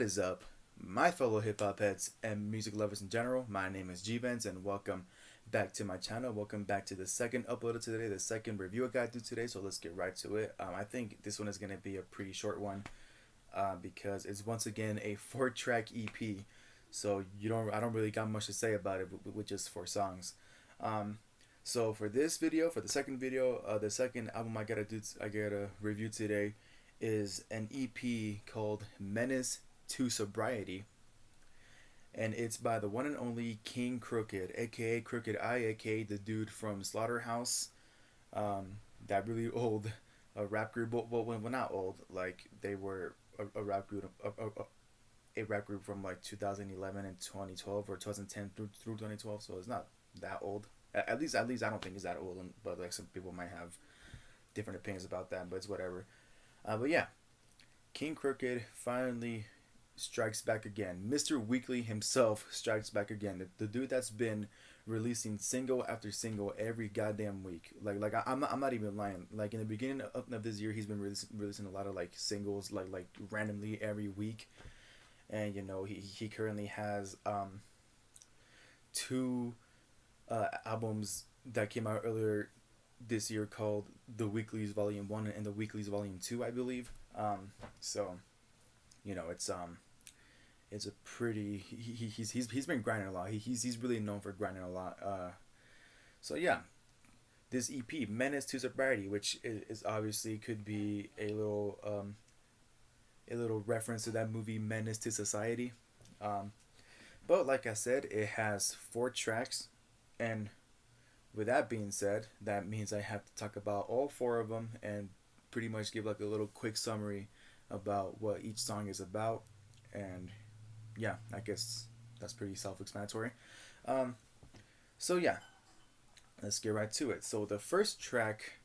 What is up, my fellow hip hop heads and music lovers in general? My name is G-Benz and welcome back to my channel. Welcome back to the second upload of today, the second review I got to do today. So let's get right to it. I think this one is going to be a pretty short one because it's once again a four-track EP. So I don't really got much to say about it with just four songs. Um, so for this video, for the second video, the second album I gotta review today is an EP called Menace to Sobriety, and it's by the one and only King Crooked, aka Crooked I, aka the dude from Slaughterhouse, that really old rap group. Well, not old, like they were a rap group, a rap group from like 2011 and 2012 or 2010 through 2012. So it's not that old. At least I don't think it's that old. But like some people might have different opinions about that. But it's whatever. But yeah, King Crooked finally strikes back again. Mr. Weekly himself strikes back again. The dude that's been releasing single after single every goddamn week. I'm not even lying. Like in the beginning of this year, he's been releasing a lot of like singles like randomly every week. And he currently has two albums that came out earlier this year called The Weeklies Volume 1 and The Weeklies Volume 2, I believe. So it's a pretty he's been grinding a lot. He's really known for grinding a lot. So yeah, this EP Menace to Sobriety, which is obviously could be a little reference to that movie Menace to Society. Um, but like I said, it has four tracks, and with that being said, that means I have to talk about all four of them and pretty much give like a little quick summary about what each song is about. And yeah, I guess that's pretty self-explanatory. Um, so yeah, let's get right to it. So the first track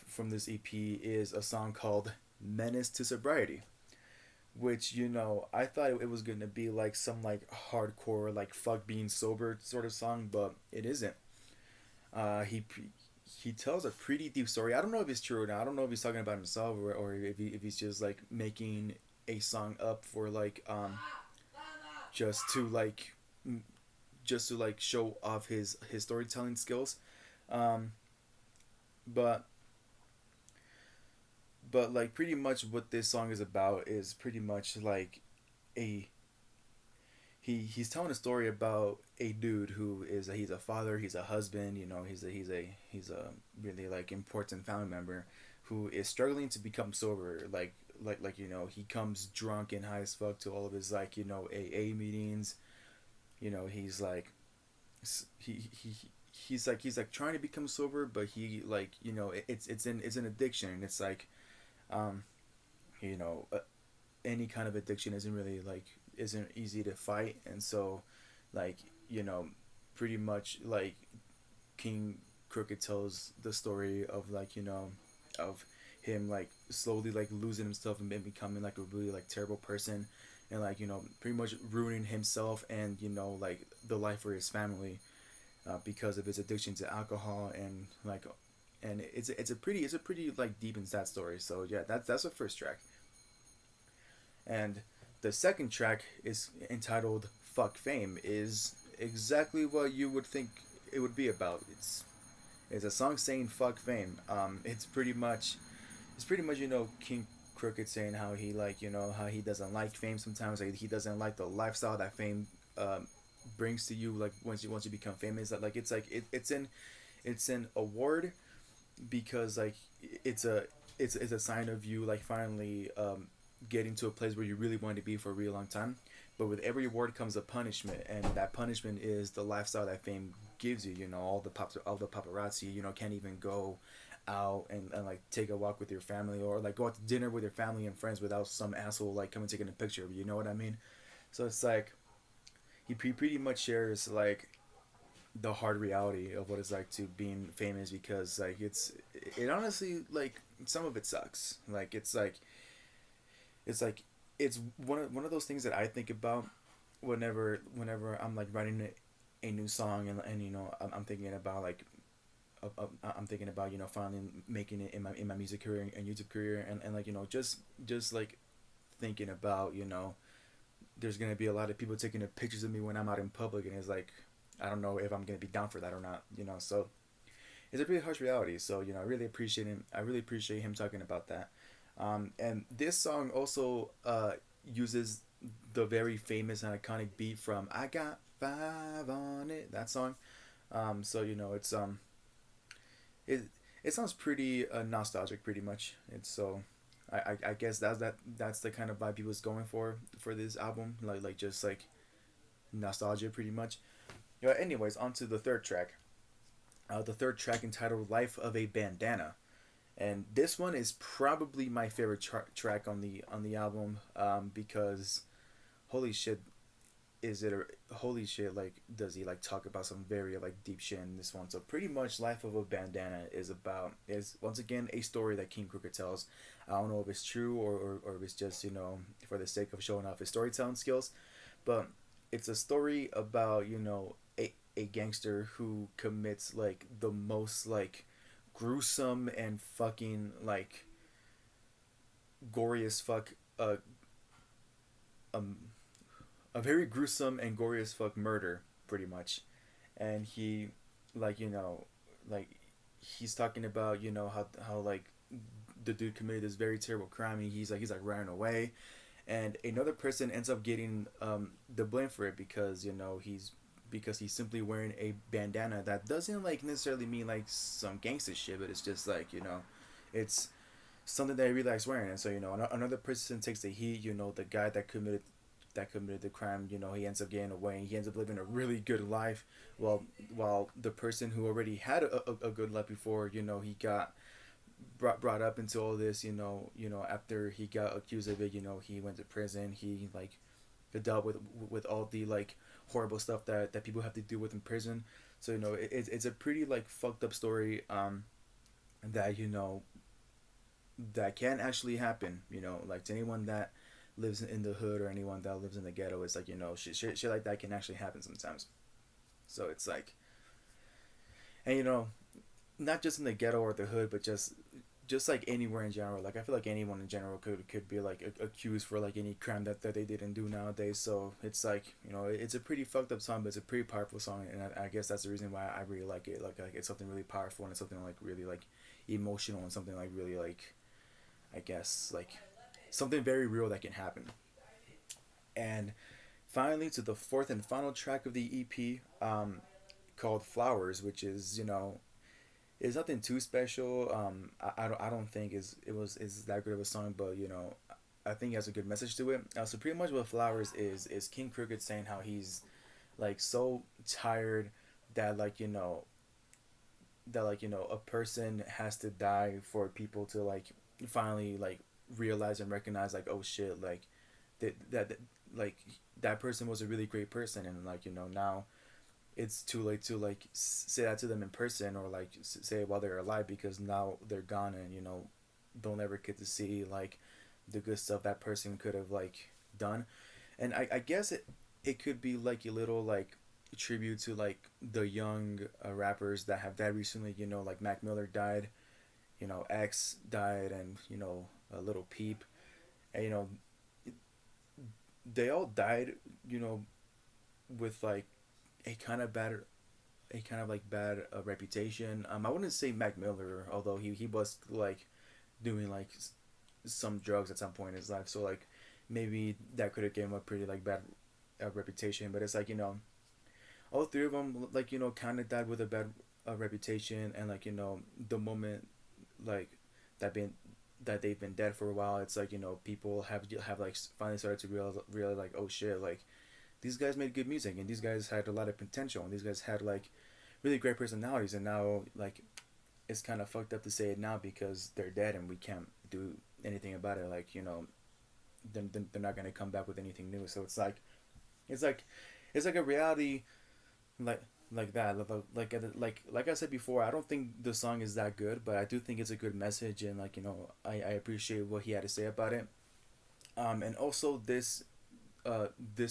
from this EP is a song called Menace to Sobriety, which I thought it was gonna be like some like hardcore like fuck being sober sort of song, but it isn't. He tells a pretty deep story. I don't know if it's true or not. I don't know if he's talking about himself or if he's just like making a song up for like just to like just to like show off his storytelling skills. Um, but like pretty much what this song is about is pretty much like a he's telling a story about a dude who he's a father, he's a husband, he's a really like important family member who is struggling to become sober. He comes drunk and high as fuck to all of his like AA meetings. He's like he's like trying to become sober, but he like it's an addiction, and it's like um you know uh, any kind of addiction isn't easy to fight. And so like pretty much like King Crooked tells the story of of him like slowly like losing himself and becoming like a really like terrible person, and like pretty much ruining himself and like the life for his family, because of his addiction to alcohol. And it's a pretty like deep and sad story. So yeah, that's the first track. And the second track is entitled Fuck Fame, is exactly what you would think it would be about. It's a song saying fuck fame. It's pretty much King Crooked saying how he like how he doesn't like fame sometimes. Like he doesn't like the lifestyle that fame brings to you. Like once you become famous, that like it's an award because like it's a it's a sign of you like finally getting to a place where you really want to be for a really long time. But with every award comes a punishment, and that punishment is the lifestyle that fame gives you. All the paparazzi. Can't even go out and like take a walk with your family, or like go out to dinner with your family and friends without some asshole like coming taking a picture of you. You know what I mean? So it's like he pretty much shares like the hard reality of what it's like to being famous, because like it honestly like some of it sucks. Like it's like it's one of those things that I think about whenever I'm like writing a new song, and I'm thinking about like I'm thinking about finally making it in my music career and YouTube career, and like just like thinking about there's gonna be a lot of people taking pictures of me when I'm out in public, and it's like I don't know if I'm gonna be down for that or not, you know. So it's a pretty harsh reality. So I really appreciate him. I really appreciate him talking about that. And this song also uses the very famous and iconic beat from "I Got Five on It." That song. So it it sounds pretty nostalgic, pretty much. It's so. I guess that's the kind of vibe he was going for this album, like just like nostalgia, pretty much. Yeah. Anyways, on to the third track. The third track entitled "Life of a Bandana," and this one is probably my favorite track on the album, because holy shit, is it a holy shit, like does he like talk about some very like deep shit in this one. So pretty much "Life of a Bandana" is once again a story that King Crooked tells. I don't know if it's true, or if it's just for the sake of showing off his storytelling skills, but it's a story about a gangster who commits like the most like gruesome and fucking like gory as fuck um a very gruesome and gory as fuck murder, pretty much. And he like like he's talking about how like the dude committed this very terrible crime, and he's like running away, and another person ends up getting the blame for it, because he's simply wearing a bandana that doesn't like necessarily mean like some gangster shit, but it's just like it's something that he really likes wearing. And so another person takes the heat. The guy that committed the crime, he ends up getting away, and he ends up living a really good life, while the person who already had a good life before, he got brought up into all this, after he got accused of it. He went to prison. He like dealt with all the like horrible stuff that people have to deal with in prison. So it's a pretty like fucked up story, that that can actually happen, like to anyone that lives in the hood, or anyone that lives in the ghetto. It's like shit like that can actually happen sometimes. So it's like, and not just in the ghetto or the hood, but just like anywhere in general. Like I feel like anyone in general could be like accused for like any crime that they didn't do nowadays. So it's like it's a pretty fucked up song, but it's a pretty powerful song, and I guess that's the reason why I really like it. Like it's something really powerful, and it's something like really like emotional, and something like really like, I guess, like something very real that can happen. And finally, to the fourth and final track of the EP, called "Flowers," which is nothing too special. I don't think is that good of a song, but I think it has a good message to it. So pretty much what "Flowers" is King Crooked saying how he's like so tired that a person has to die for people to like finally like realize and recognize, like, oh shit, like that like that person was a really great person, and like now it's too late to like say that to them in person, or like say it while they're alive, because now they're gone, and they'll never get to see like the good stuff that person could have like done. And I guess it could be like a little like tribute to like the young rappers that have died recently. Like Mac Miller died, X died, and a Little Peep, and they all died, with like a kind of bad bad reputation. I wouldn't say Mac Miller, although he was like doing like some drugs at some point in his life, so like maybe that could have given him a pretty like bad reputation. But it's like all three of them like kind of died with a bad reputation, and like the moment like that been that they've been dead for a while, it's like people have like finally started to realize like, oh shit, like these guys made good music, and these guys had a lot of potential, and these guys had like really great personalities, and now like it's kind of fucked up to say it now because they're dead and we can't do anything about it. Like then they're not gonna come back with anything new. So it's like it's like a reality, like that. Like I said before, I don't think the song is that good, but I do think it's a good message, and like I appreciate what he had to say about it. And also this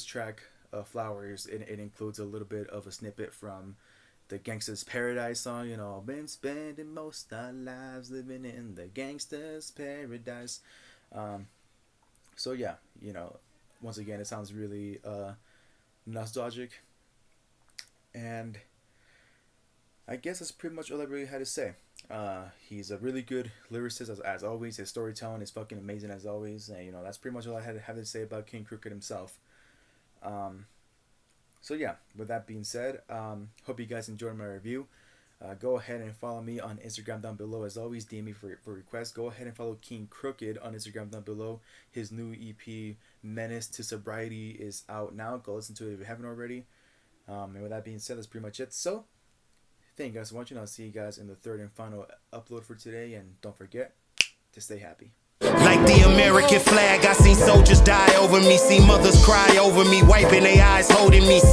track, "Flowers," it includes a little bit of a snippet from the Gangsta's Paradise song. Been spending most our lives living in the Gangsta's Paradise. Um, so yeah, once again, it sounds really nostalgic. And I guess that's pretty much all I really had to say. He's a really good lyricist as always. His storytelling is fucking amazing as always. And that's pretty much all I had to have to say about King Crooked himself. So yeah, with that being said, hope you guys enjoyed my review. Go ahead and follow me on Instagram down below. As always, DM me for requests. Go ahead and follow King Crooked on Instagram down below. His new EP, Menace to Sobriety, is out now. Go listen to it if you haven't already. And with that being said, that's pretty much it. So, thank you guys for watching. I'll see you guys in the third and final upload for today. And don't forget to stay happy. Like the American flag, I seen soldiers die over me, see mothers cry over me, wiping their eyes, holding me.